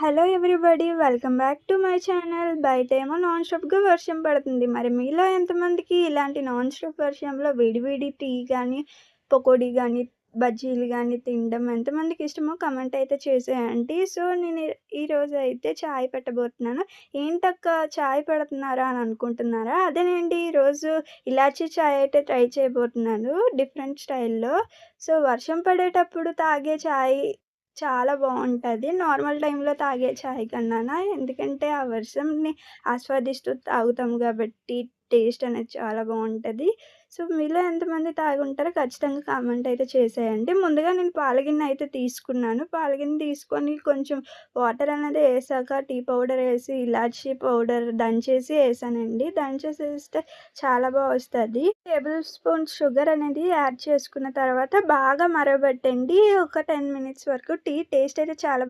Hello everybody welcome back to my channel. బయటేమో నాన్ స్టాప్‌గా వర్షం పడుతుంది. మరి మీలో ఎంతమందికి ఇలాంటి నాన్ స్టాప్ వర్షంలో వేడి వేడి టీ గానీ, పకోడీ గానీ, బజ్జీలు గానీ తినడం ఎంతమందికి ఇష్టమో కామెంట్ అయితే చేసేయండి. సో, నేను ఈరోజైతే చాయ్ పెట్టబోతున్నాను. ఏంటక్కా చాయ్ పెడుతున్నారా అని అనుకుంటున్నారా? అదేనండి, ఈరోజు ఇలాచీ చాయ్ అయితే ట్రై చేయబోతున్నాను డిఫరెంట్ స్టైల్‌లో. సో, వర్షం పడేటప్పుడు తాగే చాయ్ చాలా బావుంటది. నార్మల్ టైమ్‌లో తాగే చాయ్ కన్నానా. ఎందుకంటే, ఆ వర్షంని ఆస్వాదిస్తూ తాగుతాం గాబట్టి, టేస్ట్ అనేది చాలా బావుంటది. సో, మీలో ఎంతమంది తాగుంటారో ఖచ్చితంగా కామెంట్ అయితే చేసేయండి. ముందుగా నేను పాల గిన్నె అయితే తీసుకున్నాను. పాల గిన్నె తీసుకొని కొంచెం వాటర్ అనేది ఏసాక టీ పౌడర్ ఏసి, ఇలాచీ పౌడర్ దంచేసి ఏసానండి. దంచేసేస్తే చాలా వస్తది. టేబుల్ స్పూన్ షుగర్ అనేది యాడ్ చేసుకున్న తర్వాత బాగా మరగబెట్టండి. ఒక 10 మినిట్స్ వరకు టీ టేస్ట్ అయితే చాలా